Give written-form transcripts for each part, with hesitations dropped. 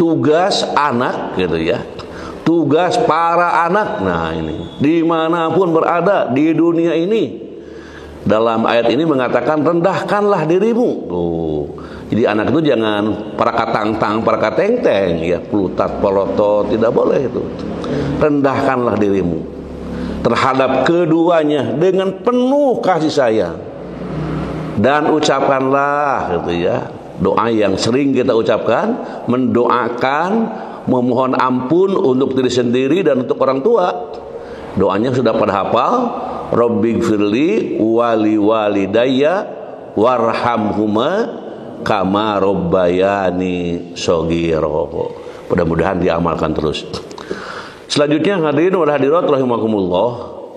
tugas anak gitu ya, tugas para anak. Nah ini dimanapun berada di dunia ini, dalam ayat ini mengatakan rendahkanlah dirimu. Tuh. Jadi anak itu jangan parakatang-tang, parakateng-teng ya, pelutat polotot, tidak boleh itu. Rendahkanlah dirimu terhadap keduanya dengan penuh kasih sayang, dan ucapkanlah gitu ya, doa yang sering kita ucapkan, mendoakan, memohon ampun untuk diri sendiri dan untuk orang tua. Doanya sudah pada hafal, Rabbighfirli wali walidayya warhamhuma kama rabbayani shaghira. Mudah-mudahan diamalkan terus. Selanjutnya hadirin wal hadirat rahimakumullah,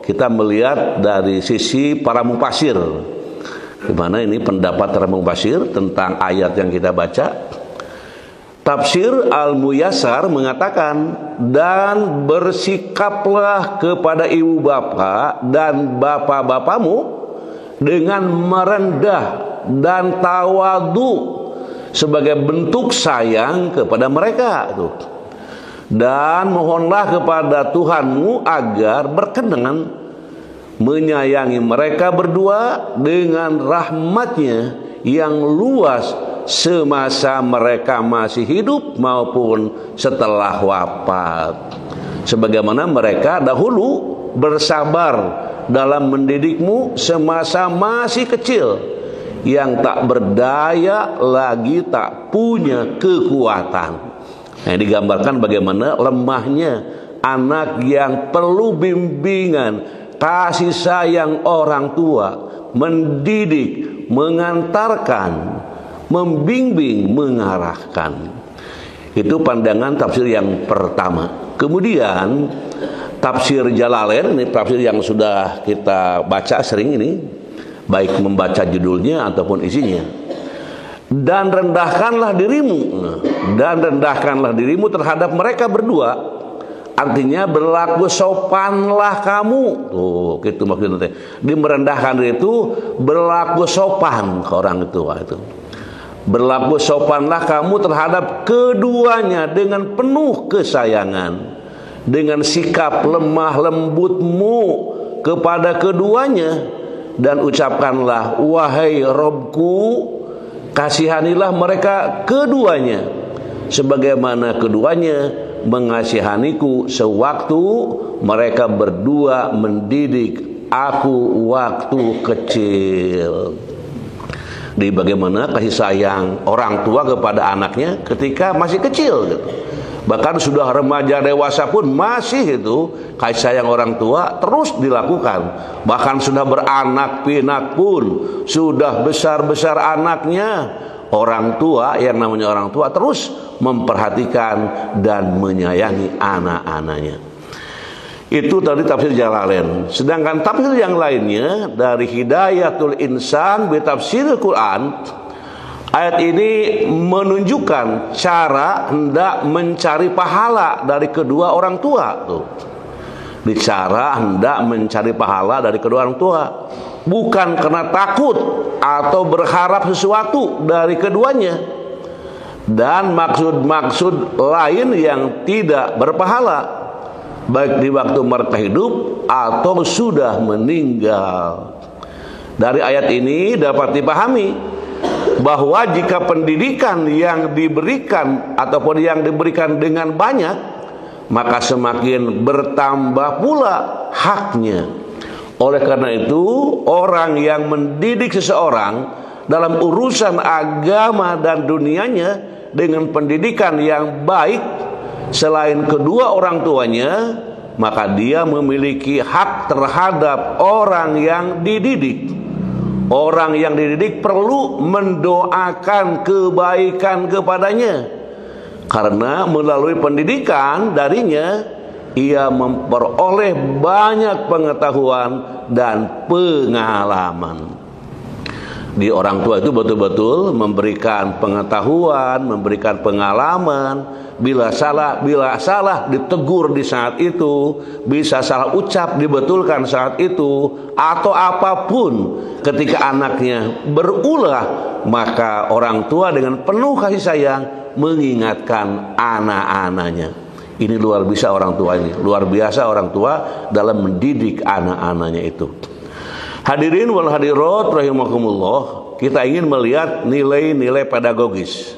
kita melihat dari sisi para mufasir. Gimana ini pendapat para mufasir tentang ayat yang kita baca. Tafsir Al-Muyassar mengatakan, dan bersikaplah kepada ibu bapak dan bapak-bapakmu dengan merendah dan tawadu sebagai bentuk sayang kepada mereka. Dan mohonlah kepada Tuhanmu agar berkenan menyayangi mereka berdua dengan rahmatnya yang luas semasa mereka masih hidup maupun setelah wafat, sebagaimana mereka dahulu bersabar dalam mendidikmu semasa masih kecil, yang tak berdaya lagi tak punya kekuatan. Nah, digambarkan bagaimana lemahnya anak yang perlu bimbingan, kasih sayang orang tua, mendidik, mengantarkan, membimbing, mengarahkan. Itu pandangan tafsir yang pertama. Kemudian tafsir Jalalain, ini tafsir yang sudah kita baca sering ini, baik membaca judulnya ataupun isinya. Dan rendahkanlah dirimu, dan rendahkanlah dirimu terhadap mereka berdua, artinya berlaku sopanlah kamu. Tuh, gitu maksudnya. Di merendahkan diri itu berlaku sopan ke orang tua itu. Berlaku sopanlah kamu terhadap keduanya dengan penuh kesayangan, dengan sikap lemah lembutmu kepada keduanya, dan ucapkanlah, wahai Robku, kasihanilah mereka keduanya sebagaimana keduanya mengasihaniku sewaktu mereka berdua mendidik aku waktu kecil. Di bagaimana kasih sayang orang tua kepada anaknya ketika masih kecil gitu. Bahkan sudah remaja dewasa pun masih itu kasih sayang orang tua terus dilakukan. Bahkan sudah beranak pinak pun, sudah besar-besar anaknya, orang tua, yang namanya orang tua terus memperhatikan dan menyayangi anak-anaknya. Itu tadi tafsir Jalalain. Sedangkan tafsir yang lainnya dari Hidayatul Insan bi Tafsiril Quran, ayat ini menunjukkan cara hendak mencari pahala dari kedua orang tua. Tuh. Bicara hendak mencari pahala dari kedua orang tua, bukan karena takut atau berharap sesuatu dari keduanya, dan maksud-maksud lain yang tidak berpahala, baik di waktu mereka hidup atau sudah meninggal. Dari ayat ini dapat dipahami bahwa jika pendidikan yang diberikan ataupun yang diberikan dengan banyak, maka semakin bertambah pula haknya. Oleh karena itu, orang yang mendidik seseorang dalam urusan agama dan dunianya dengan pendidikan yang baik selain kedua orang tuanya, maka dia memiliki hak terhadap orang yang dididik. Orang yang dididik perlu mendoakan kebaikan kepadanya, karena melalui pendidikan darinya ia memperoleh banyak pengetahuan dan pengalaman. Di orang tua itu betul-betul memberikan pengetahuan, memberikan pengalaman. Bila salah ditegur di saat itu, bisa salah ucap dibetulkan saat itu, atau apapun ketika anaknya berulah, maka orang tua dengan penuh kasih sayang mengingatkan anak-anaknya. Ini luar biasa orang tua ini, luar biasa orang tua dalam mendidik anak-anaknya itu. Hadirin wal hadirat rahimakumullah, kita ingin melihat nilai-nilai pedagogis,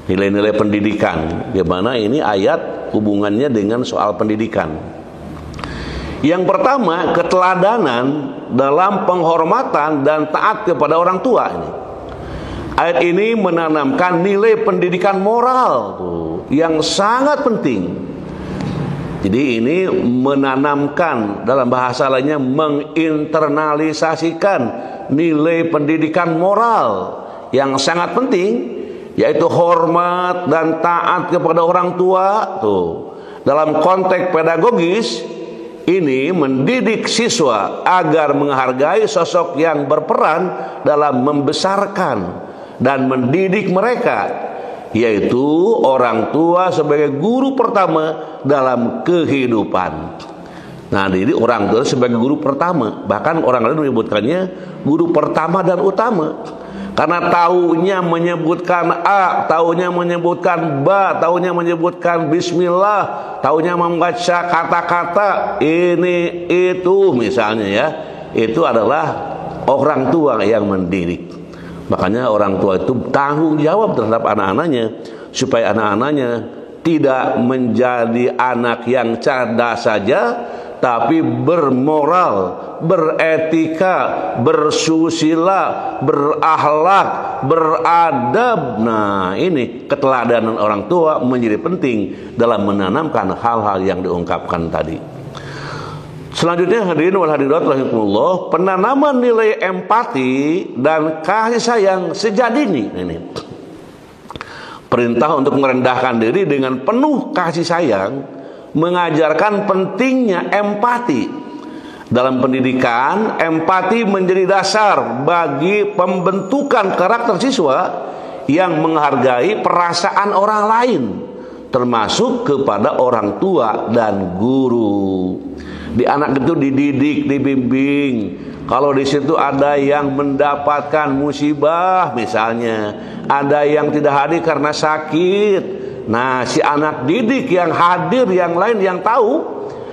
nilai-nilai pendidikan. Gimana ini ayat hubungannya dengan soal pendidikan. Yang pertama, keteladanan dalam penghormatan dan taat kepada orang tua ini. Ayat ini menanamkan nilai pendidikan moral yang sangat penting. Jadi ini menanamkan, dalam bahasa lainnya menginternalisasikan nilai pendidikan moral yang sangat penting, yaitu hormat dan taat kepada orang tua. Dalam konteks pedagogis ini mendidik siswa agar menghargai sosok yang berperan dalam membesarkan dan mendidik mereka, yaitu orang tua sebagai guru pertama dalam kehidupan. Nah, jadi orang tua sebagai guru pertama, bahkan orang lain menyebutkannya guru pertama dan utama, karena taunya menyebutkan A, taunya menyebutkan ba, taunya menyebutkan bismillah, taunya membaca kata-kata ini itu misalnya ya, itu adalah orang tua yang mendidik. Makanya orang tua itu tanggung jawab terhadap anak-anaknya, supaya anak-anaknya tidak menjadi anak yang cerdas saja, tapi bermoral, beretika, bersusila, berakhlak, beradab. Nah, ini keteladanan orang tua menjadi penting dalam menanamkan hal-hal yang diungkapkan tadi. Selanjutnya, hadirin wal hadirat rahimakumullah, penanaman nilai empati dan kasih sayang sejak dini. Ini perintah untuk merendahkan diri dengan penuh kasih sayang, mengajarkan pentingnya empati. Dalam pendidikan, empati menjadi dasar bagi pembentukan karakter siswa yang menghargai perasaan orang lain, termasuk kepada orang tua dan guru. Di anak itu dididik, dibimbing. Kalau di situ ada yang mendapatkan musibah misalnya, ada yang tidak hadir karena sakit, nah si anak didik yang hadir, yang lain yang tahu,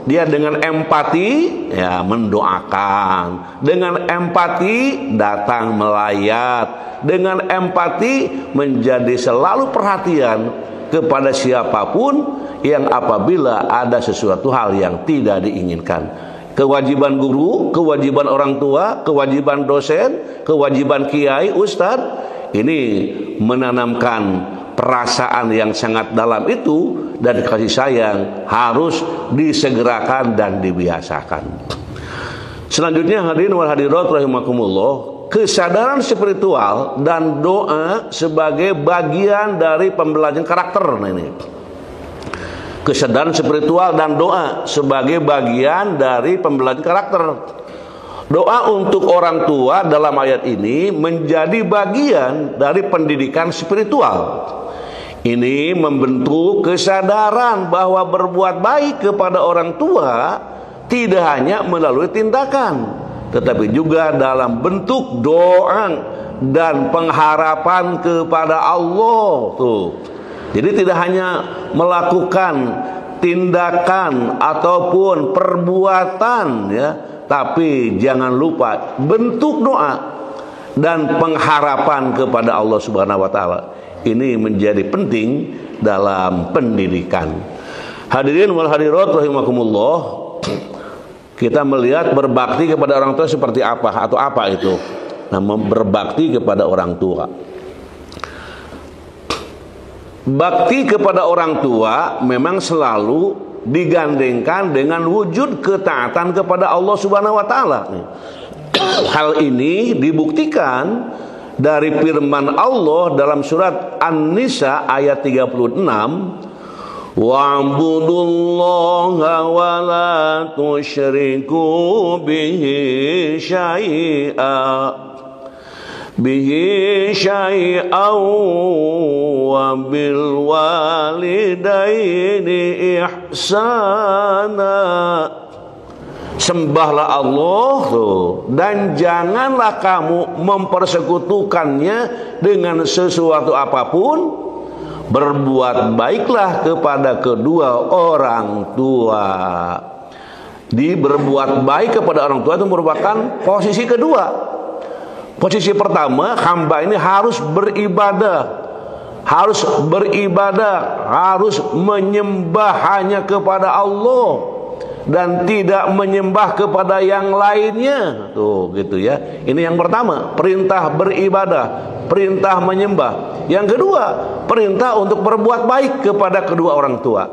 dia dengan empati ya mendoakan, dengan empati datang melayat, dengan empati menjadi selalu perhatian kepada siapapun yang apabila ada sesuatu hal yang tidak diinginkan. Kewajiban guru, kewajiban orang tua, kewajiban dosen, kewajiban kiai, ustadz, ini menanamkan perasaan yang sangat dalam itu, dan kasih sayang harus disegerakan dan dibiasakan. Selanjutnya, hadirin wal hadirat rahimakumullah, kesadaran spiritual dan doa sebagai bagian dari pembelajaran karakter. Nah, ini kesadaran spiritual dan doa sebagai bagian dari pembelajaran karakter. Doa untuk orang tua dalam ayat ini menjadi bagian dari pendidikan spiritual. Ini membentuk kesadaran bahwa berbuat baik kepada orang tua tidak hanya melalui tindakan, tetapi juga dalam bentuk doa dan pengharapan kepada Allah. Jadi tidak hanya melakukan tindakan ataupun perbuatan ya, tapi jangan lupa bentuk doa dan pengharapan kepada Allah Subhanahu wa taala. Ini menjadi penting dalam pendidikan. Hadirin wal hadirat rahimakumullah, kita melihat berbakti kepada orang tua seperti apa atau apa itu. Nah, berbakti kepada orang tua. Bakti kepada orang tua memang selalu digandengkan dengan wujud ketaatan kepada Allah Subhanahu wa taala. Hal ini dibuktikan dari firman Allah dalam surat An-Nisa ayat 36, wa'budullaha wa la tusyriku bihi syai'a. bihi syai'an wa bil walidaini ihsana. Sembahlah Allah tuh, dan janganlah kamu mempersekutukannya dengan sesuatu apapun. Berbuat baiklah kepada kedua orang tua. Di berbuat baik kepada orang tua itu merupakan posisi kedua. Posisi pertama, hamba ini harus beribadah, harus menyembah hanya kepada Allah dan tidak menyembah kepada yang lainnya. Tuh gitu ya. Ini yang pertama, perintah beribadah, perintah menyembah. Yang kedua, perintah untuk berbuat baik kepada kedua orang tua.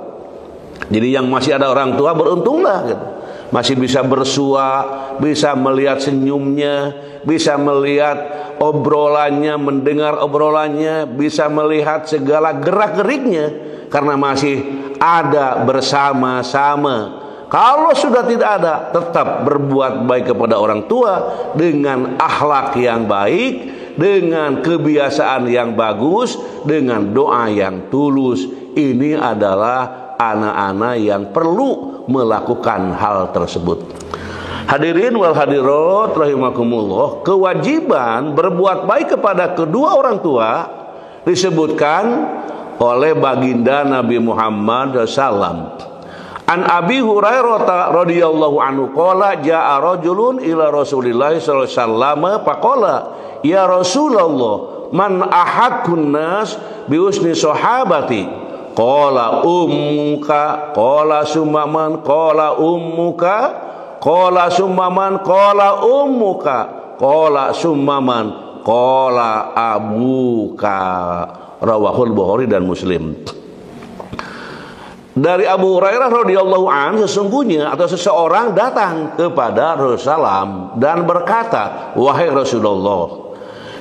Jadi yang masih ada orang tua, beruntunglah gitu. Masih bisa bersua, bisa melihat senyumnya, bisa melihat obrolannya, mendengar obrolannya, bisa melihat segala gerak-geriknya, karena masih ada bersama-sama. Kalau sudah tidak ada, tetap berbuat baik kepada orang tua dengan akhlak yang baik, dengan kebiasaan yang bagus, dengan doa yang tulus. Ini adalah anak-anak yang perlu melakukan hal tersebut. Hadirin wal hadirat rahimakumullah, kewajiban berbuat baik kepada kedua orang tua disebutkan oleh baginda Nabi Muhammad SAW. An Abi Hurairah radhiyallahu anhu qala jaa rajulun ila Rasulillah sallallahu alaihi wasallam faqala ya Rasulullah man ahadun nas bi usni sahabati qala ummuka qala summan qala ummuka qala summan qala ummuka qala summan qala abuka. Rawahul Bukhari dan Muslim. Dari Abu Hurairah radhiyallahu anhu, sesungguhnya atau seseorang datang kepada Rasulullah dan berkata, wahai Rasulullah,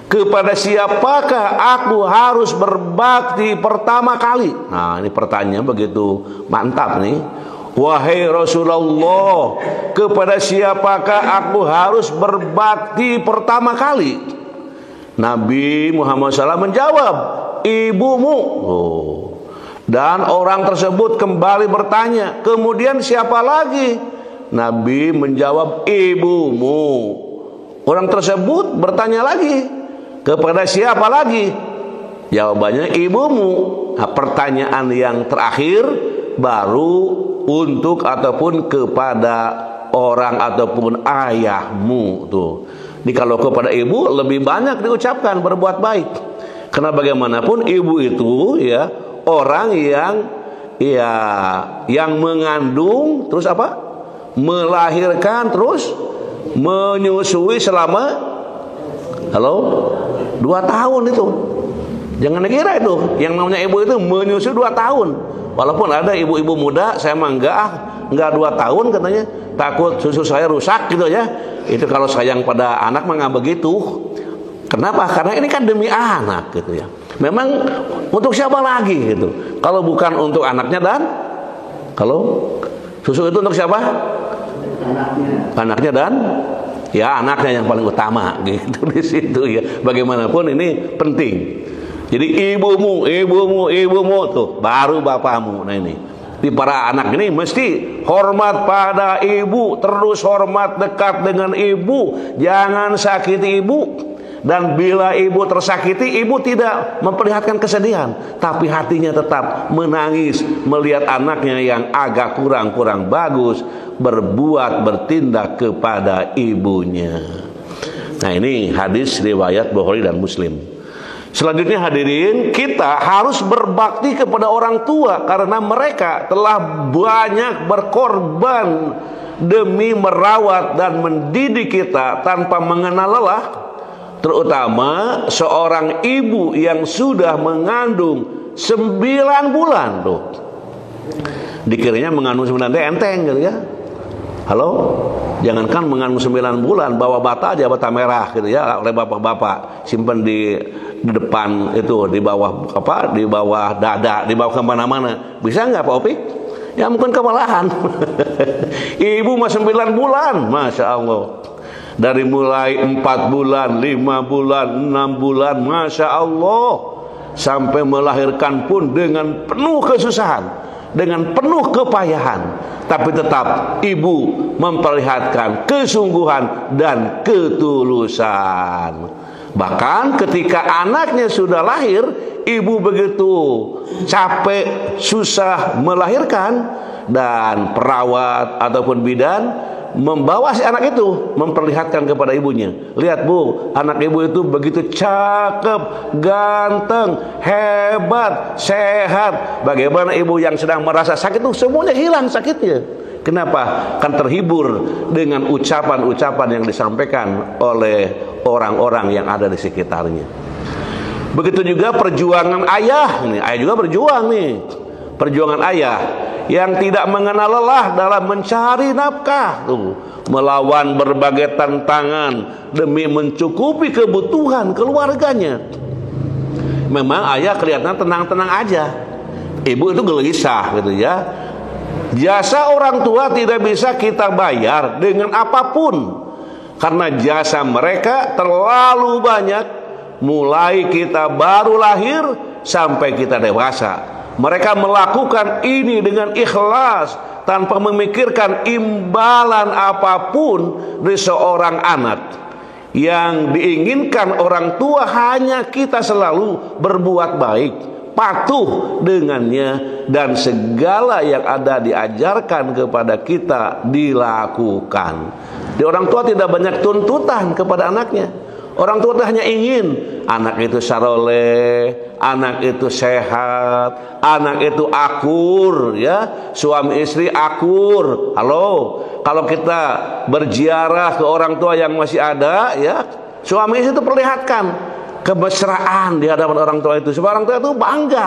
kepada siapakah aku harus berbakti pertama kali? Nah, ini pertanyaan begitu mantap nih. Wahai Rasulullah, kepada siapakah aku harus berbakti pertama kali? Nabi Muhammad SAW menjawab, ibumu. Dan orang tersebut kembali bertanya, kemudian siapa lagi? Nabi menjawab, ibumu. Orang tersebut bertanya lagi, kepada siapa lagi? Jawabannya ibumu. Nah, pertanyaan yang terakhir baru untuk ataupun kepada orang ataupun ayahmu. Tuh. Jadi kalau kepada ibu lebih banyak diucapkan berbuat baik. Karena bagaimanapun ibu itu ya orang yang mengandung, terus apa? Melahirkan, terus menyusui selama 2 tahun itu. Jangan dikira itu yang namanya ibu itu menyusui 2 tahun. Walaupun ada ibu-ibu muda, saya mah enggak 2 tahun katanya, takut susu saya rusak gitu ya. Itu kalau sayang pada anak mah enggak begitu. Kenapa? Karena ini kan demi anak gitu ya. Memang untuk siapa lagi gitu? Kalau bukan untuk anaknya, dan kalau susu itu untuk siapa? Anaknya dan ya anaknya yang paling utama gitu di situ ya. Bagaimanapun ini penting. Jadi ibumu tuh baru bapamu. Nah ini. Di para anak ini mesti hormat pada ibu, terus hormat dekat dengan ibu, jangan sakiti ibu. Dan bila ibu tersakiti, ibu tidak memperlihatkan kesedihan, tapi hatinya tetap menangis melihat anaknya yang agak kurang bagus bertindak kepada ibunya. Nah ini hadis riwayat Bukhari dan Muslim. Selanjutnya hadirin, kita harus berbakti kepada orang tua karena mereka telah banyak berkorban demi merawat dan mendidik kita tanpa mengenal lelah. Terutama seorang ibu yang sudah mengandung 9 bulan tuh. Dikiranya mengandung 9 enteng gitu ya. Halo? Jangankan mengandung 9 bulan, bawa bata aja, bata merah gitu ya, oleh bapak-bapak, simpan di depan itu, di bawah apa? Di bawah dada, dibawa kemana-mana. Bisa nggak Pak Opik? Ya mungkin kewalahan. Ibu mah 9 bulan, masya Allah. Dari mulai 4 bulan, 5 bulan, 6 bulan, Masya Allah, sampai melahirkan pun dengan penuh kesusahan, dengan penuh kepayahan, tapi tetap ibu memperlihatkan kesungguhan dan ketulusan. Bahkan ketika anaknya sudah lahir, ibu begitu capek, susah melahirkan, dan perawat ataupun bidan membawa si anak itu, memperlihatkan kepada ibunya, lihat bu, anak ibu itu begitu cakep, ganteng, hebat, sehat. Bagaimana ibu yang sedang merasa sakit itu semuanya hilang sakitnya. Kenapa? Kan terhibur dengan ucapan-ucapan yang disampaikan oleh orang-orang yang ada di sekitarnya. Begitu juga perjuangan ayah. Nih, ayah juga berjuang nih. Perjuangan ayah yang tidak mengenal lelah dalam mencari nafkah, melawan berbagai tantangan demi mencukupi kebutuhan keluarganya. Memang ayah kelihatan tenang-tenang aja, ibu itu gelisah gitu ya. Jasa orang tua tidak bisa kita bayar dengan apapun, karena jasa mereka terlalu banyak. Mulai kita baru lahir sampai kita dewasa, mereka melakukan ini dengan ikhlas, tanpa memikirkan imbalan apapun dari seorang anak. Yang diinginkan orang tua hanya kita selalu berbuat baik, patuh dengannya, dan segala yang ada diajarkan kepada kita dilakukan. Di orang tua tidak banyak tuntutan kepada anaknya. Orang tua hanya ingin anak itu saleh, anak itu sehat, anak itu akur, ya, suami istri akur. Halo, kalau kita berziarah ke orang tua yang masih ada, ya, suami istri itu perlihatkan kemesraan di hadapan orang tua itu, supaya orang tua itu bangga.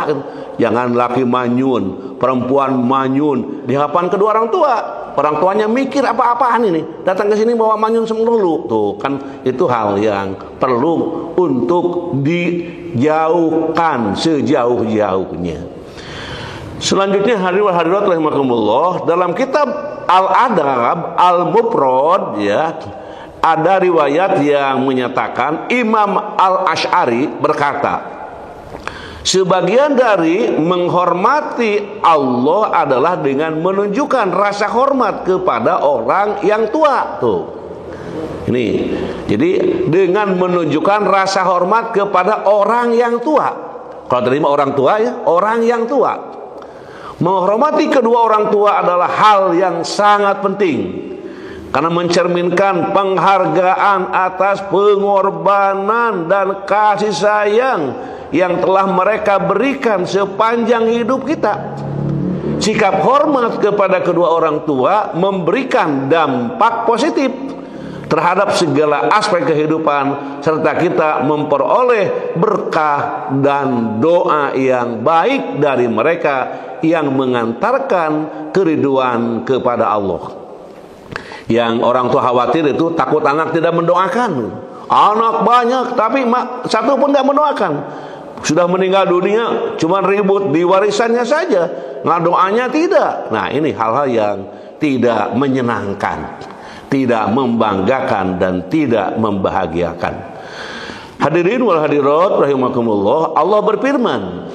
Jangan laki manyun, perempuan manyun di hadapan kedua orang tua. Orang tuanya mikir apa-apaan ini, datang ke sini bawa manyun semululu. Tuh kan, itu hal yang perlu untuk dijauhkan sejauh-jauhnya. Selanjutnya, hadirin hadirat rahimakumullah, dalam kitab Al-Adab Al-Mufrad, ya, ada riwayat yang menyatakan Imam Al-Asy'ari berkata, sebagian dari menghormati Allah adalah dengan menunjukkan rasa hormat kepada orang yang tua. Tuh, ini, jadi dengan menunjukkan rasa hormat kepada orang yang tua. Kalau terima orang tua, ya, orang yang tua. Menghormati kedua orang tua adalah hal yang sangat penting, karena mencerminkan penghargaan atas pengorbanan dan kasih sayang yang telah mereka berikan sepanjang hidup kita. Sikap hormat kepada kedua orang tua memberikan dampak positif terhadap segala aspek kehidupan, serta kita memperoleh berkah dan doa yang baik dari mereka yang mengantarkan keriduan kepada Allah. Yang orang tua khawatir itu takut anak tidak mendoakan. Anak banyak tapi satu pun tidak mendoakan. Sudah meninggal dunia, cuma ribut di warisannya saja, nggak doanya tidak. Nah, ini hal-hal yang tidak menyenangkan, tidak membanggakan, dan tidak membahagiakan. Hadirin wal hadirat rahimakumullah, Allah berfirman,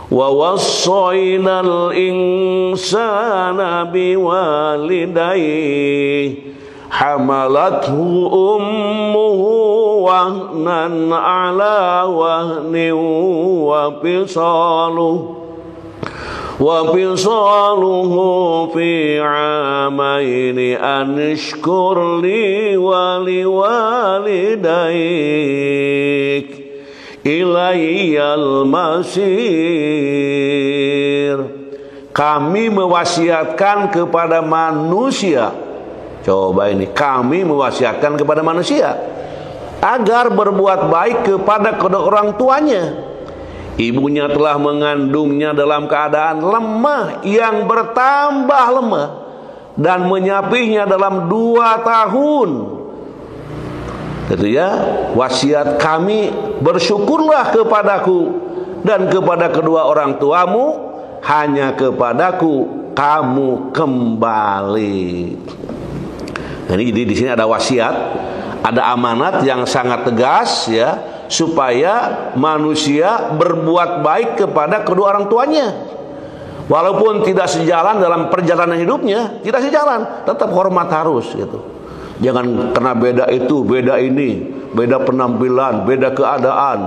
wa wassaynal insana biwalidayhi hamalathu ummuhu wahnan ala wahnin wa fisaluhu fi amaini an ishkur li wa liwalidayk ilayyal masir. Kami mewasiatkan kepada manusia, coba ini, kami mewasiatkan kepada manusia agar berbuat baik kepada kedua orang tuanya. Ibunya telah mengandungnya dalam keadaan lemah yang bertambah lemah, dan menyapinya dalam 2 tahun. Itu ya, wasiat kami, bersyukurlah kepadaku dan kepada kedua orang tuamu, hanya kepadaku kamu kembali. Jadi di sini ada wasiat, ada amanat yang sangat tegas ya, supaya manusia berbuat baik kepada kedua orang tuanya. Walaupun tidak sejalan dalam perjalanan hidupnya, tidak sejalan, tetap hormat harus gitu. Jangan kena beda itu, beda ini, beda penampilan, beda keadaan.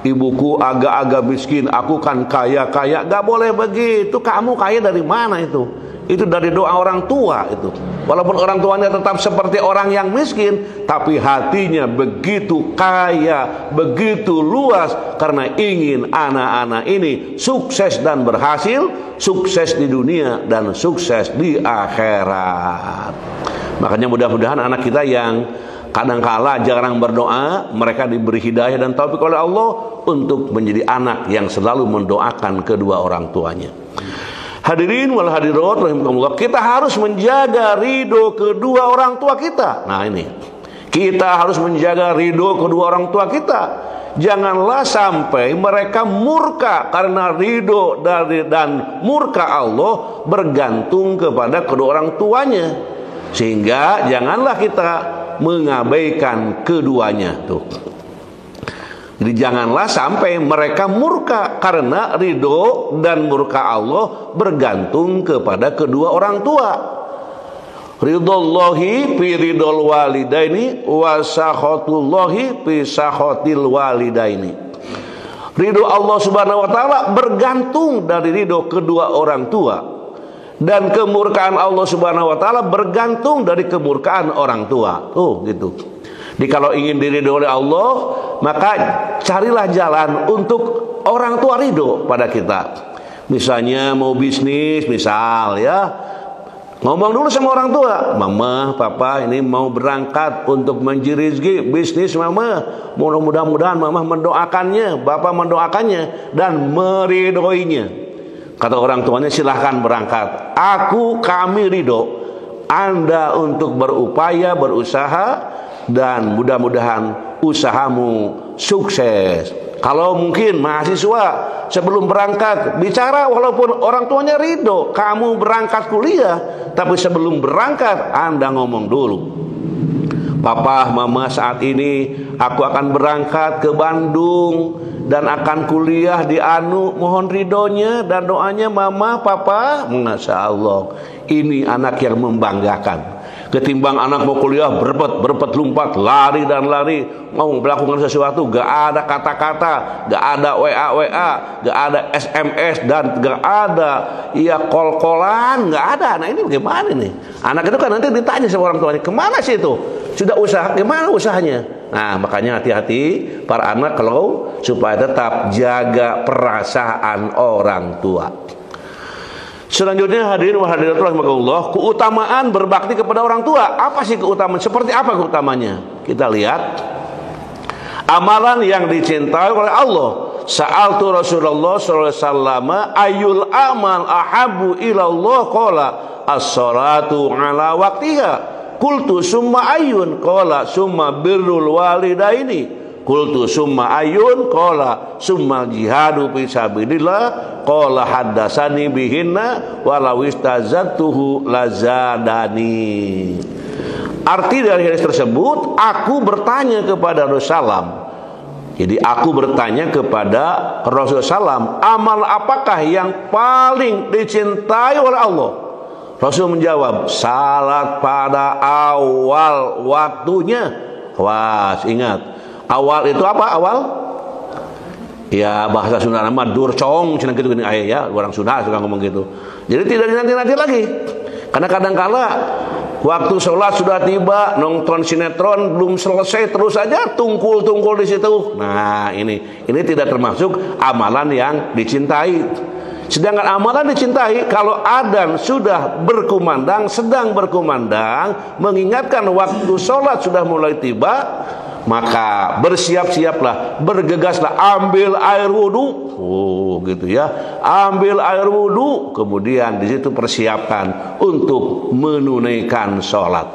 Ibuku agak-agak miskin, aku kan kaya-kaya. Gak boleh begitu. Kamu kaya dari mana itu? Itu dari doa orang tua itu. Walaupun orang tuanya tetap seperti orang yang miskin, tapi hatinya begitu kaya, begitu luas, karena ingin anak-anak ini sukses dan berhasil, sukses di dunia dan sukses di akhirat. Makanya mudah-mudahan anak kita yang kadangkala jarang berdoa, mereka diberi hidayah dan taufik oleh Allah untuk menjadi anak yang selalu mendoakan kedua orang tuanya. Hadirin wal hadirat rahimakumullah, kita harus menjaga ridho kedua orang tua kita. Nah ini, kita harus menjaga ridho kedua orang tua kita. Janganlah sampai mereka murka, karena ridho dan murka Allah bergantung kepada kedua orang tuanya. Sehingga janganlah kita mengabaikan keduanya tuh. Jadi janganlah sampai mereka murka, karena ridho dan murka Allah bergantung kepada kedua orang tua. Ridhollahi fi ridhol walidaini wa sakhatullahi fi sakhatil walidaini. Ridho Allah Subhanahu wa taala bergantung dari ridho kedua orang tua, dan kemurkaan Allah Subhanahu wa taala bergantung dari kemurkaan orang tua. Oh, gitu. Jadi kalau ingin diridhoi oleh Allah, maka carilah jalan untuk orang tua ridho pada kita. Misalnya mau bisnis, misal ya, ngomong dulu sama orang tua, mama, papa, ini mau berangkat untuk mencari rezeki bisnis mama. Mudah-mudahan mama mendoakannya, bapak mendoakannya dan meridhoinya. Kata orang tuanya, silahkan berangkat. Kami ridho Anda untuk berupaya, berusaha, dan mudah-mudahan usahamu sukses. Kalau mungkin mahasiswa sebelum berangkat bicara, walaupun orang tuanya ridho, kamu berangkat kuliah, tapi sebelum berangkat Anda ngomong dulu, papa, mama, saat ini aku akan berangkat ke Bandung dan akan kuliah di Anu, mohon ridhonya dan doanya mama, papa. Masya Allah, ini anak yang membanggakan. Ketimbang anak mau kuliah berpet lompat, lari dan lari, mau melakukan sesuatu, gak ada kata-kata, gak ada WA, gak ada SMS, dan gak ada call-callan, gak ada. Nah ini bagaimana nih? Anak itu kan nanti ditanya sama orang tuanya, kemana sih itu? Sudah usaha, gimana usahanya? Nah makanya hati-hati para anak kalau supaya tetap jaga perasaan orang tua. Selanjutnya hadirin wa hadirat rahimakumullah, keutamaan berbakti kepada orang tua. Apa sih keutamaan? Seperti apa keutamanya? Kita lihat amalan yang dicintai oleh Allah. Sa'altu Rasulullah sallallahu alaihi wasallam ayul amal ahabu ilallah, qala as-salatu ala waqtiha. Qultu summa ayun, qala summa birrul walidaini. Qultu summa ayun, qala summa jihadu fi sabilillah, qala haddasani bihinna walau istazatuhu lazadani. Arti dari hadis tersebut, aku bertanya kepada Rasulullah. Jadi aku bertanya kepada Rasulullah, amal apakah yang paling dicintai oleh Allah? Rasul menjawab, salat pada awal waktunya. Wah, ingat, awal itu apa? Awal? Ya bahasa Sunda nama durcong, cina gitu gini ayah ya, orang Sunda suka ngomong gitu. Jadi tidak dinanti-nanti lagi. Karena kadang-kala waktu sholat sudah tiba, nonton sinetron belum selesai, terus saja tungkul-tungkul di situ. Nah ini tidak termasuk amalan yang dicintai. Sedangkan amalan dicintai kalau adzan sudah berkumandang, sedang berkumandang, mengingatkan waktu sholat sudah mulai tiba, maka bersiap-siaplah, bergegaslah, ambil air wudhu. Oh gitu ya, ambil air wudhu, kemudian di situ persiapkan untuk menunaikan sholat.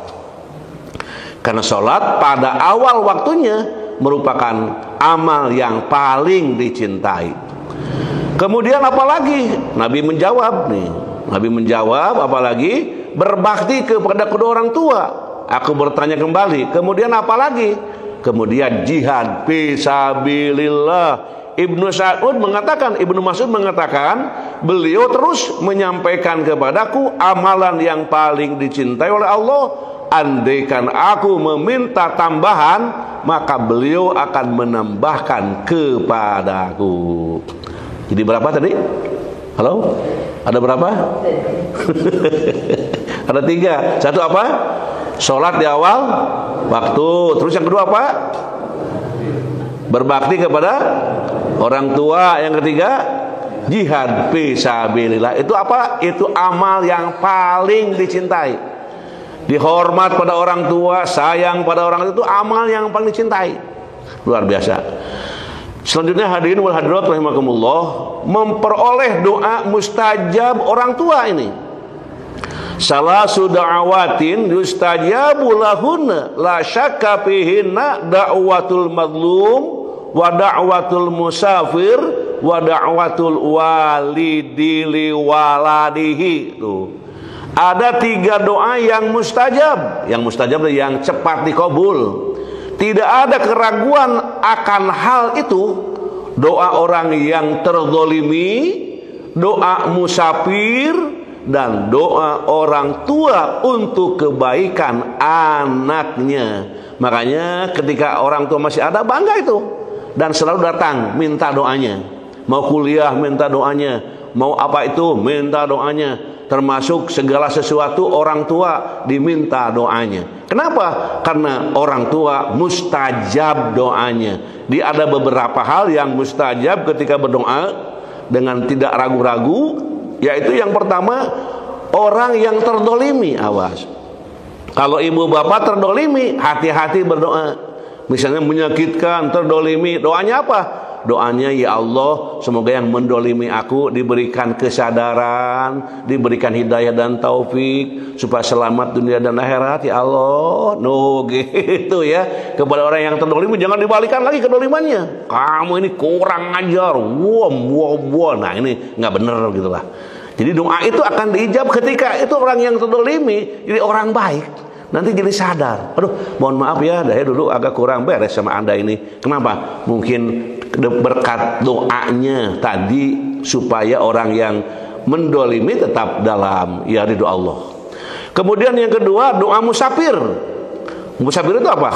Karena sholat pada awal waktunya merupakan amal yang paling dicintai. Kemudian apalagi? Nabi menjawab nih. Nabi menjawab apalagi? Berbakti kepada kedua orang tua. Aku bertanya kembali, kemudian apa lagi? Kemudian jihad fisabilillah. Ibnu Mas'ud mengatakan, beliau terus menyampaikan kepadaku amalan yang paling dicintai oleh Allah. Andaikan aku meminta tambahan, maka beliau akan menambahkan kepadaku. Jadi berapa tadi? Halo? Ada berapa? Ada 3. Satu apa? Sholat di awal waktu. Terus yang kedua apa? Berbakti kepada orang tua. Yang ketiga, jihad fisabilillah. Itu apa? Itu amal yang paling dicintai. Dihormat pada orang tua, sayang pada orang itu amal yang paling dicintai. Luar biasa. Selanjutnya hadirin wal hadirat rahimakumullah, memperoleh doa mustajab orang tua ini. Salasu da'awatin yustajabu lahunna la syakka fihinna da'watul mazlum wa da'watul musafir wa da'watul walidi li waladihi. Tuh. Ada 3 doa yang mustajab. Yang mustajab yang cepat dikabul. Tidak ada keraguan akan hal itu. Doa orang yang terzalimi, doa musafir, dan doa orang tua untuk kebaikan anaknya. Makanya ketika orang tua masih ada, bangga itu. Dan selalu datang minta doanya. Mau kuliah minta doanya, mau apa itu minta doanya. Termasuk segala sesuatu orang tua diminta doanya. Kenapa? Karena orang tua mustajab doanya. Dia ada beberapa hal yang mustajab ketika berdoa dengan tidak ragu-ragu. Yaitu yang pertama, orang yang terdolimi. Awas, kalau ibu bapak terdolimi, hati-hati berdoa. Misalnya menyakitkan, terdolimi, doanya apa? Doanya, ya Allah, semoga yang mendolimi aku diberikan kesadaran, diberikan hidayah dan taufik, supaya selamat dunia dan akhirat, ya Allah. No, gitu ya. Kepada orang yang terdolimi, jangan dibalikan lagi kedolimannya. Kamu ini kurang ajar, nah ini nggak bener gitulah. Jadi doa itu akan diijab ketika itu orang yang terdolimi jadi orang baik. Nanti jadi sadar, aduh mohon maaf ya, saya dulu agak kurang beres sama anda ini. Kenapa? Mungkin berkat doanya tadi supaya orang yang mendolimi tetap dalam ya ridho Allah. Kemudian yang kedua, doa musafir. Musafir itu apa?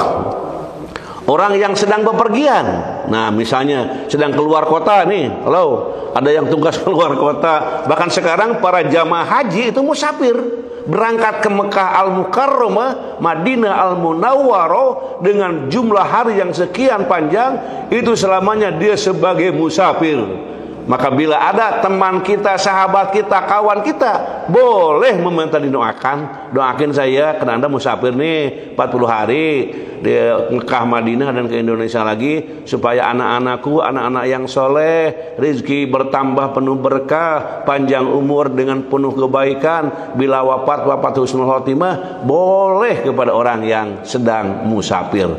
Orang yang sedang bepergian. Nah misalnya sedang keluar kota nih, halo, ada yang tugas keluar kota. Bahkan sekarang para jamaah haji itu musafir, berangkat ke Mekah Al-Mukarramah, Madinah Al-Munawwarah dengan jumlah hari yang sekian panjang. Itu selamanya dia sebagai musafir. Maka bila ada teman kita, sahabat kita, kawan kita, boleh meminta didoakan. Doakan saya, karena anda musafir nih 40 hari di Mekah, Madinah, dan ke Indonesia lagi, supaya anak-anakku, anak-anak yang soleh, rezeki bertambah penuh berkah, panjang umur dengan penuh kebaikan. Bila wafat husnul khotimah. Boleh kepada orang yang sedang musafir.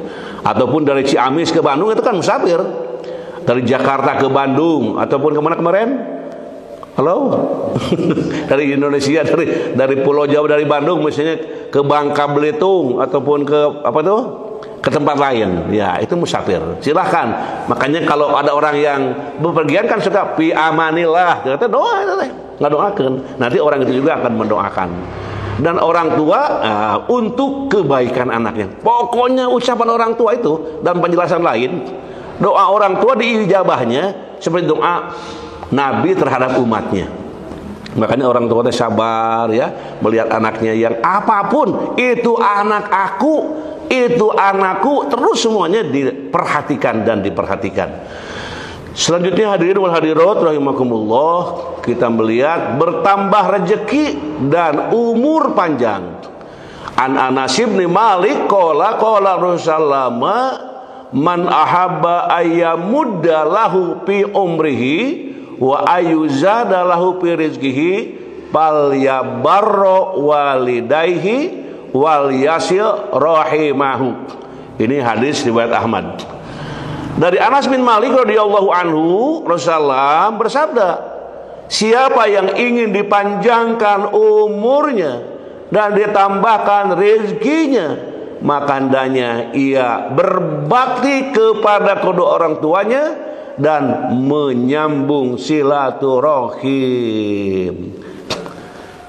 Ataupun dari Ciamis ke Bandung, itu kan musafir. Dari Jakarta ke Bandung, ataupun kemana kemarin? Halo? Dari Indonesia, dari Pulau Jawa, dari Bandung misalnya ke Bangka Belitung, ataupun ke apa tuh? Ke tempat lain. Ya, itu musafir. Silahkan. Makanya kalau ada orang yang bepergian kan suka fi amanillah, kita doa, nggak doakan. Nanti orang itu juga akan mendoakan. Dan orang tua untuk kebaikan anaknya. Pokoknya ucapan orang tua itu dan penjelasan lain. Doa orang tua diijabahnya seperti doa Nabi terhadap umatnya. Makanya orang tua itu sabar ya, melihat anaknya yang apapun itu anak aku, itu anakku, terus semuanya diperhatikan dan diperhatikan. Selanjutnya hadirin wal hadirat rahimakumullah, kita melihat bertambah rezeki dan umur panjang. An Anas bin Malik qala Rasulullah, man ahabba ayyamudda lahu fi umrihi wa ayyuzada lahu fi rizqihi fal yabarra walidayhi wal yasil rahimahu. Ini hadis riwayat Ahmad. Dari Anas bin Malik radhiyallahu anhu, Rasulullah bersabda, siapa yang ingin dipanjangkan umurnya dan ditambahkan rezekinya, maka hendaknya ia berbakti kepada kedua orang tuanya dan menyambung silaturahim.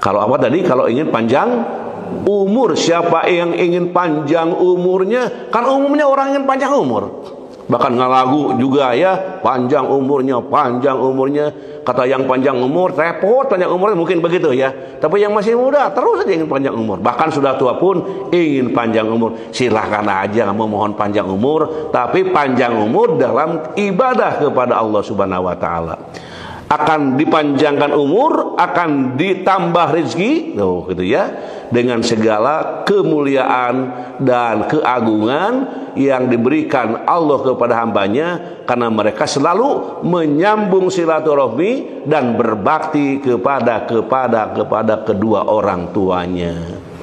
Kalau apa tadi? Kalau ingin panjang umur, siapa yang ingin panjang umurnya? Kan umumnya orang ingin panjang umur. Bahkan ngalagu juga ya, panjang umurnya. Kata yang panjang umur, repot panjang umurnya, mungkin begitu ya. Tapi yang masih muda terus saja ingin panjang umur. Bahkan sudah tua pun ingin panjang umur. Silahkan aja memohon panjang umur, tapi panjang umur dalam ibadah kepada Allah Subhanahu wa taala. Akan dipanjangkan umur, akan ditambah rezeki, gitu ya, dengan segala kemuliaan dan keagungan yang diberikan Allah kepada hambanya, karena mereka selalu menyambung silaturahmi dan berbakti kepada kedua orang tuanya.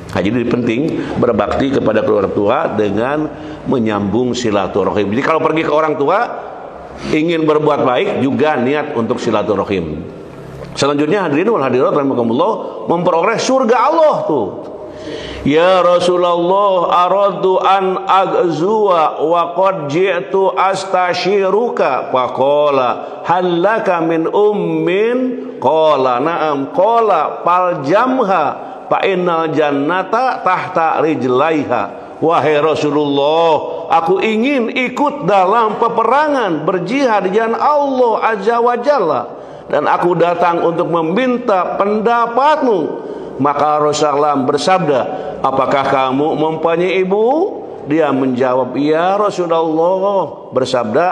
Nah, jadi penting berbakti kepada kedua orang tua dengan menyambung silaturahim. Jadi kalau pergi ke orang tua ingin berbuat baik, juga niat untuk silaturahim. Selanjutnya hadirin wal hadirat rahimakumullah, memperoleh surga Allah tuh. Ya Rasulullah, aradtu an agzuwa wa qad ji'tu astashiruka, faqala hal laka min ummin, qala na'am, qala fal jamha fa innal jannata tahta rijlaiha. Wahai Rasulullah, aku ingin ikut dalam peperangan, berjihad di jalan Allah Azza wa Jalla, dan aku datang untuk meminta pendapatmu. Maka Rasulullah bersabda, apakah kamu mempunyai ibu? Dia menjawab, ya Rasulullah. Bersabda,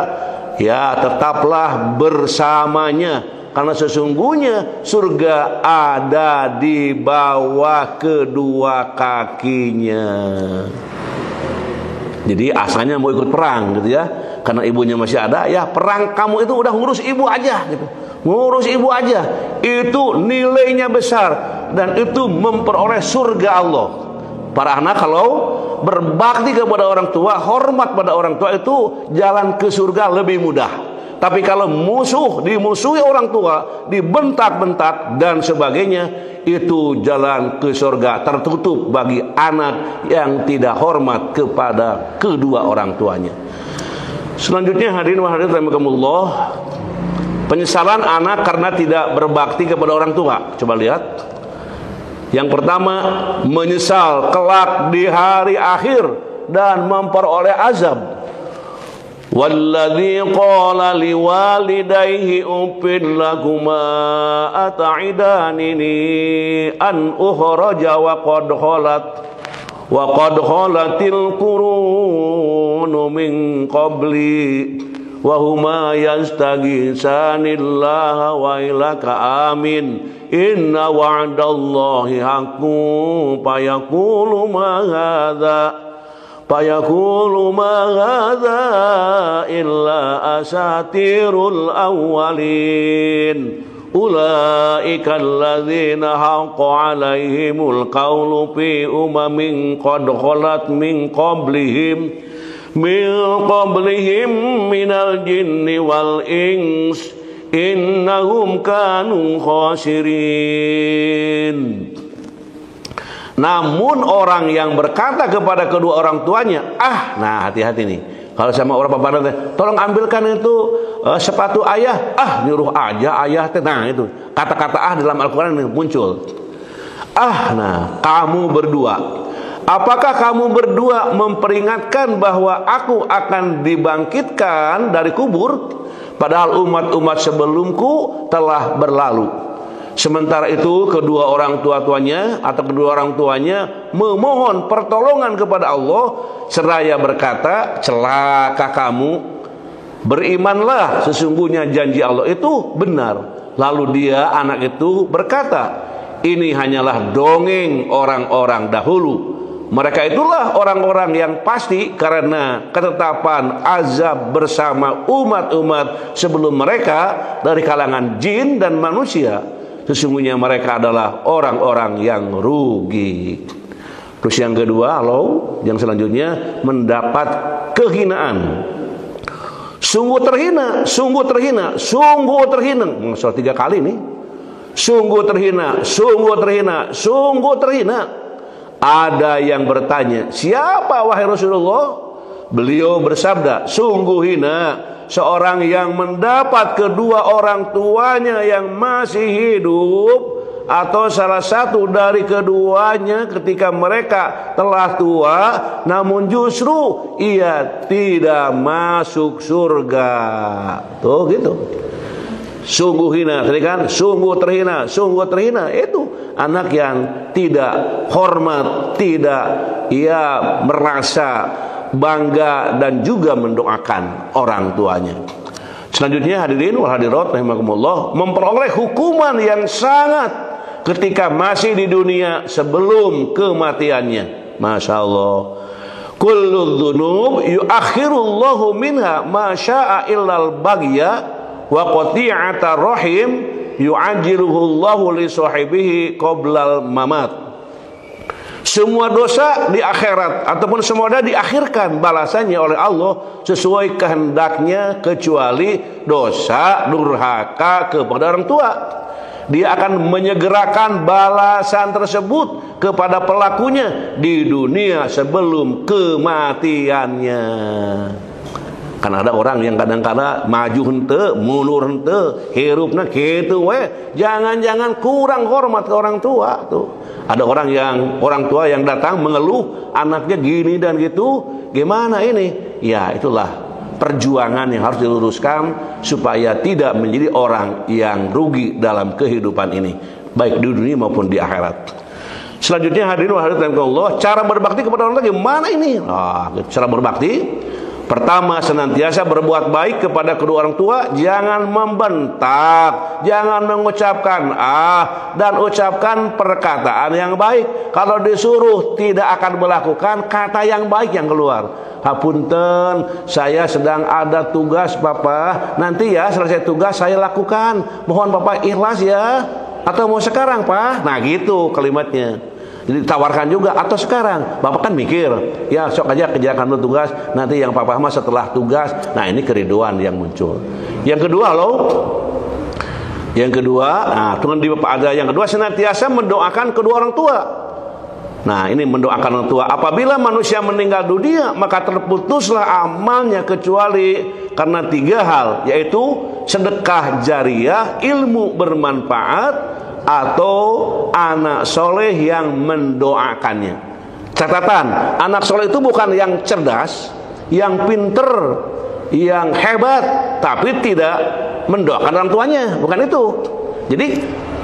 ya tetaplah bersamanya, karena sesungguhnya surga ada di bawah kedua kakinya. Jadi asalnya mau ikut perang gitu ya, karena ibunya masih ada, ya perang kamu itu udah ngurus ibu aja gitu. Ngurus ibu aja, itu nilainya besar dan itu memperoleh surga Allah. Para anak kalau berbakti kepada orang tua, hormat pada orang tua, itu jalan ke surga lebih mudah. Tapi kalau dimusuhi orang tua, dibentak-bentak dan sebagainya, itu jalan ke surga tertutup bagi anak yang tidak hormat kepada kedua orang tuanya. Selanjutnya hadirin wa hadirat rahimakumullah, penyesalan anak karena tidak berbakti kepada orang tua. Coba lihat. Yang pertama, menyesal kelak di hari akhir dan memperoleh azab. Walladzi qala liwalidayhi uffin lakuma ata'idanini an ukhraja wa qad khalatil qurunu min qabli wa huma yastaghisanillaha wa ilaka amin inna wa'dallahi haqqun fayaqulu ma hadza illa asatirul awwalin ulaika alladzina haqqa alaihimul qawlu fi umamin qad khalat min qablihim minal jinni wal ins innahum kanu khasirin. Namun orang yang berkata kepada kedua orang tuanya, nah hati-hati nih. Kalau sama orang bapak, tolong ambilkan itu sepatu ayah. Nyuruh aja ayah. Nah itu kata-kata dalam Al-Quran ini muncul. Nah kamu berdua, apakah kamu berdua memperingatkan bahwa aku akan dibangkitkan dari kubur, padahal umat-umat sebelumku telah berlalu. Sementara itu kedua orang tuanya memohon pertolongan kepada Allah seraya berkata, celaka kamu, berimanlah, sesungguhnya janji Allah itu benar. Lalu dia, anak itu berkata, ini hanyalah dongeng orang-orang dahulu. Mereka itulah orang-orang yang pasti karena ketetapan azab bersama umat-umat sebelum mereka dari kalangan jin dan manusia. Sesungguhnya mereka adalah orang-orang yang rugi. Terus yang kedua, yang selanjutnya, mendapat kehinaan. Sungguh terhina. Soal 3 kali nih. Sungguh terhina. Ada yang bertanya, siapa wahai Rasulullah? Beliau bersabda, sungguh hina seorang yang mendapat kedua orang tuanya yang masih hidup, atau salah satu dari keduanya ketika mereka telah tua, namun justru ia tidak masuk surga. Tuh gitu. Sungguh hina, tadi kan? Sungguh terhina. Itu anak yang tidak hormat, tidak merasa bangga dan juga mendoakan orang tuanya. Selanjutnya hadirin wal hadirat rahimakumullah, memperoleh hukuman yang sangat ketika masih di dunia sebelum kematiannya. Masya Allah. Kullu dzunub yuakhirullahu minha ma syaa illal baghya wa qati'ata rahim yu'ajjiluhu Allahu li sahibihi qoblal mamat. Semua dosa di akhirat ataupun semua dosa diakhirkan balasannya oleh Allah sesuai kehendaknya, kecuali dosa durhaka kepada orang tua. Dia akan menyegerakan balasan tersebut kepada pelakunya di dunia sebelum kematiannya. Kan ada orang yang kadang-kadang maju hente, mundur hente, hirupna kitu we. Jangan-jangan kurang hormat ke orang tua tuh. Ada orang tua yang datang mengeluh anaknya gini dan gitu. Gimana ini? Ya, itulah perjuangan yang harus diluruskan supaya tidak menjadi orang yang rugi dalam kehidupan ini, baik di dunia maupun di akhirat. Selanjutnya hadirin wa hadirat Allah, cara berbakti kepada orang tua gimana ini? Cara berbakti, pertama, senantiasa berbuat baik kepada kedua orang tua. Jangan membentak, jangan mengucapkan dan ucapkan perkataan yang baik. Kalau disuruh tidak akan melakukan, kata yang baik yang keluar. Hapunten, saya sedang ada tugas Papa, nanti ya selesai tugas saya lakukan. Mohon Papa ikhlas ya. Atau mau sekarang Pak? Nah gitu kalimatnya. Jadi ditawarkan juga, atau sekarang Bapak kan mikir, ya sok aja kerjakan dulu tugas, nanti yang Papa mah setelah tugas. Nah ini keriduan yang muncul. Yang kedua yang kedua senantiasa mendoakan kedua orang tua. Nah ini mendoakan orang tua. Apabila manusia meninggal dunia, maka terputuslah amalnya kecuali karena 3 hal, yaitu sedekah jariah, ilmu bermanfaat, atau anak soleh yang mendoakannya. Catatan, anak soleh itu bukan yang cerdas, yang pinter, yang hebat, tapi tidak mendoakan orang tuanya. Bukan itu. Jadi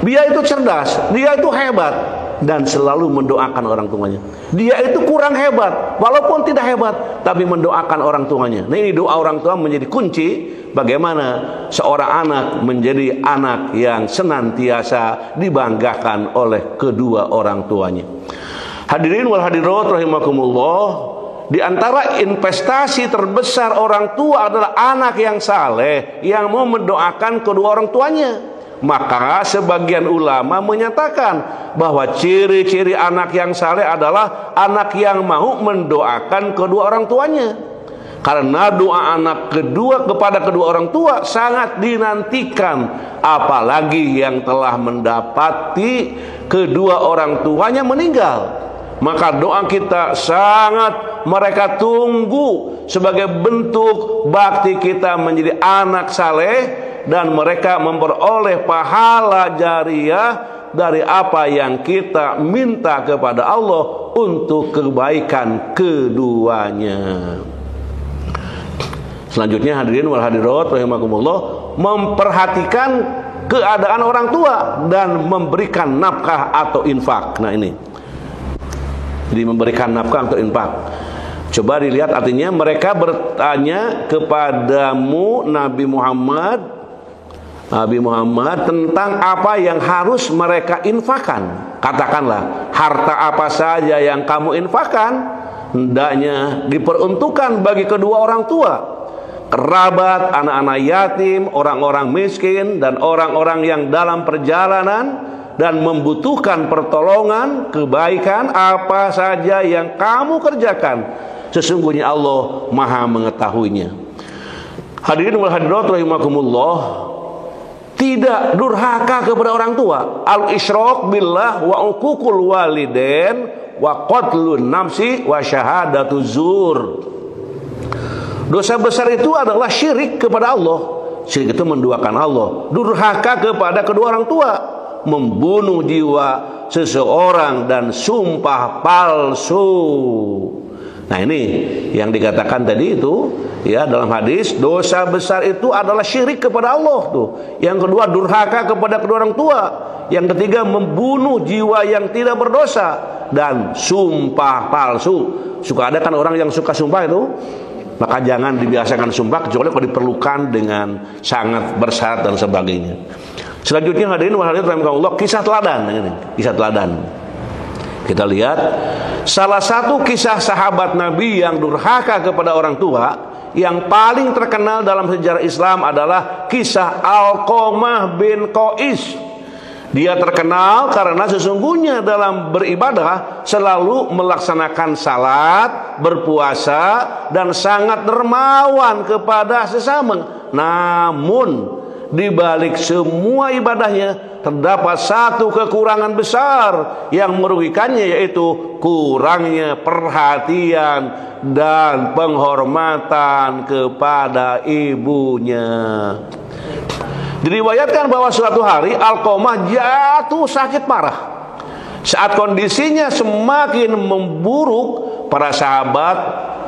dia itu cerdas, dia itu hebat, dan selalu mendoakan orang tuanya. Dia itu kurang hebat, walaupun tidak hebat, tapi mendoakan orang tuanya. Nah ini doa orang tua menjadi kunci bagaimana seorang anak menjadi anak yang senantiasa dibanggakan oleh kedua orang tuanya. Hadirin wal hadirat rahimakumullah, di antara investasi terbesar orang tua adalah anak yang saleh, yang mau mendoakan kedua orang tuanya. Maka sebagian ulama menyatakan bahwa ciri-ciri anak yang saleh adalah anak yang mau mendoakan kedua orang tuanya. Karena doa anak kepada kedua orang tua sangat dinantikan, apalagi yang telah mendapati kedua orang tuanya meninggal. Maka doa kita sangat mereka tunggu sebagai bentuk bakti kita menjadi anak saleh, dan mereka memperoleh pahala jariah dari apa yang kita minta kepada Allah untuk kebaikan keduanya. Selanjutnya hadirin wal hadirat rahimakumullah, memperhatikan keadaan orang tua dan memberikan nafkah atau infak. Nah ini, jadi memberikan nafkah atau infak. Coba dilihat artinya, mereka bertanya kepadamu Nabi Muhammad tentang apa yang harus mereka infakkan. Katakanlah, harta apa saja yang kamu infakkan hendaknya diperuntukkan bagi kedua orang tua, kerabat, anak-anak yatim, orang-orang miskin, dan orang-orang yang dalam perjalanan dan membutuhkan pertolongan, kebaikan apa saja yang kamu kerjakan. Sesungguhnya Allah Maha mengetahuinya. Hadirin wal hadirat rahimakumullah, tidak durhaka kepada orang tua. Al-isyrak billah wa uququl walidain wa qatlun nafsi wa syahadatu zur. Dosa besar itu adalah syirik kepada Allah. Syirik itu menduakan Allah, durhaka kepada kedua orang tua, membunuh jiwa seseorang, dan sumpah palsu. Nah, ini yang dikatakan tadi itu ya dalam hadis, dosa besar itu adalah syirik kepada Allah tuh. Yang kedua, durhaka kepada kedua orang tua. Yang ketiga, membunuh jiwa yang tidak berdosa, dan sumpah palsu. Suka ada kan orang yang suka sumpah itu. Maka jangan dibiasakan sumpah kecuali kalau diperlukan dengan sangat bersyarat dan sebagainya. Selanjutnya hadirin rahimahullah, kisah teladan. Kisah teladan. Kita lihat salah satu kisah sahabat Nabi yang durhaka kepada orang tua yang paling terkenal dalam sejarah Islam adalah kisah Alqamah bin Qais. Dia terkenal karena sesungguhnya dalam beribadah selalu melaksanakan salat, berpuasa, dan sangat dermawan kepada sesama. Namun di balik semua ibadahnya terdapat satu kekurangan besar yang merugikannya, yaitu kurangnya perhatian dan penghormatan kepada ibunya. Diriwayatkan bahwa suatu hari Alqamah jatuh sakit parah. Saat kondisinya semakin memburuk, para sahabat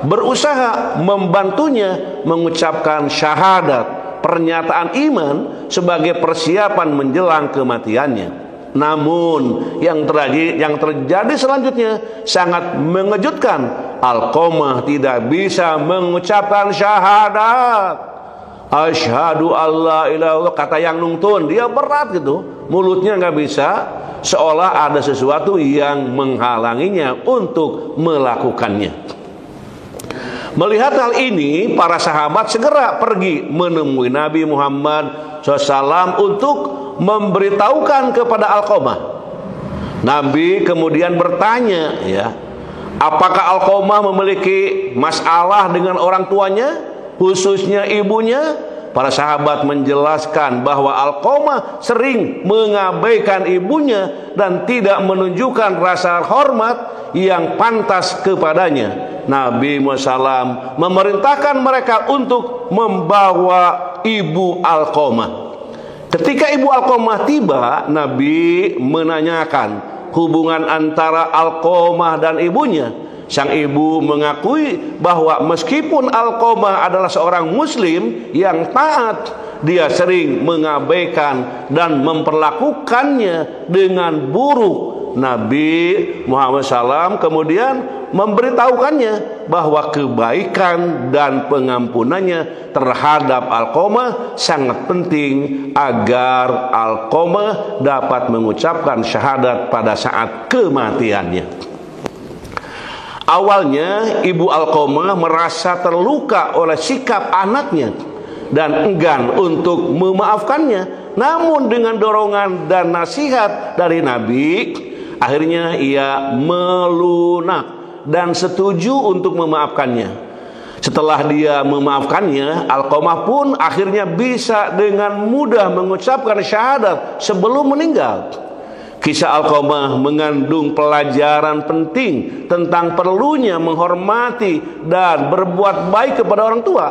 berusaha membantunya mengucapkan syahadat, pernyataan iman sebagai persiapan menjelang kematiannya. Namun yang terjadi selanjutnya sangat mengejutkan. Alqamah tidak bisa mengucapkan syahadat. Asyhadu alla ilaha illallah, kata yang nungtun, dia berat gitu, mulutnya nggak bisa, seolah ada sesuatu yang menghalanginya untuk melakukannya. Melihat hal ini, para sahabat segera pergi menemui Nabi Muhammad SAW untuk memberitahukan kepada Alqamah. Nabi kemudian bertanya, ya, apakah Alqamah memiliki masalah dengan orang tuanya, khususnya ibunya? Para sahabat menjelaskan bahwa Alqamah sering mengabaikan ibunya dan tidak menunjukkan rasa hormat yang pantas kepadanya. Nabi Muhammad memerintahkan mereka untuk membawa ibu Alqamah. Ketika ibu Alqamah tiba, Nabi menanyakan hubungan antara Alqamah dan ibunya. Sang ibu mengakui bahwa meskipun Alqamah adalah seorang muslim yang taat, dia sering mengabaikan dan memperlakukannya dengan buruk. Nabi Muhammad SAW kemudian memberitahukannya bahwa kebaikan dan pengampunannya terhadap Alqamah sangat penting agar Alqamah dapat mengucapkan syahadat pada saat kematiannya. Awalnya ibu Alqamah merasa terluka oleh sikap anaknya dan enggan untuk memaafkannya. Namun dengan dorongan dan nasihat dari Nabi, akhirnya ia melunak dan setuju untuk memaafkannya. Setelah dia memaafkannya, Alqamah pun akhirnya bisa dengan mudah mengucapkan syahadat sebelum meninggal. Kisah Alqamah mengandung pelajaran penting tentang perlunya menghormati dan berbuat baik kepada orang tua.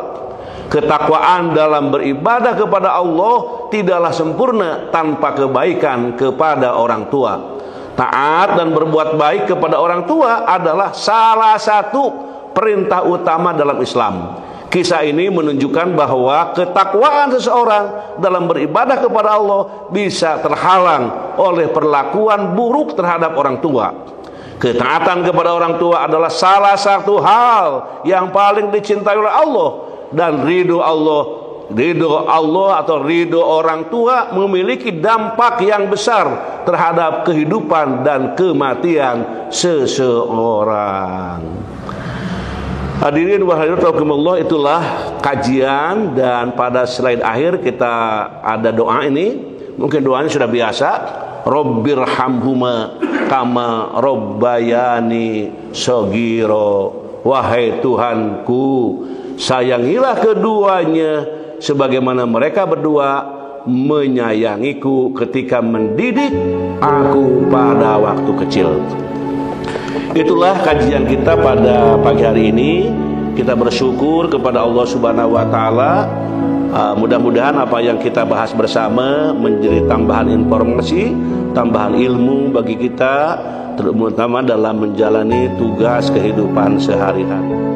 Ketakwaan dalam beribadah kepada Allah tidaklah sempurna tanpa kebaikan kepada orang tua. Taat dan berbuat baik kepada orang tua adalah salah satu perintah utama dalam Islam. Kisah ini menunjukkan bahwa ketakwaan seseorang dalam beribadah kepada Allah bisa terhalang oleh perlakuan buruk terhadap orang tua. Ketaatan kepada orang tua adalah salah satu hal yang paling dicintai oleh Allah, dan ridho Allah atau ridho orang tua memiliki dampak yang besar terhadap kehidupan dan kematian seseorang. Hadirin wa hadirat, itulah kajian, dan pada slide akhir kita ada doa ini. Mungkin doanya sudah biasa. Rabbirhamhuma kama rabbayani shogiro. Wahai Tuhanku, sayangilah keduanya sebagaimana mereka berdua menyayangiku ketika mendidik aku pada waktu kecil. Itulah kajian kita pada pagi hari ini. Kita bersyukur kepada Allah Subhanahu wa taala. Mudah-mudahan apa yang kita bahas bersama menjadi tambahan informasi, tambahan ilmu bagi kita, terutama dalam menjalani tugas kehidupan sehari-hari.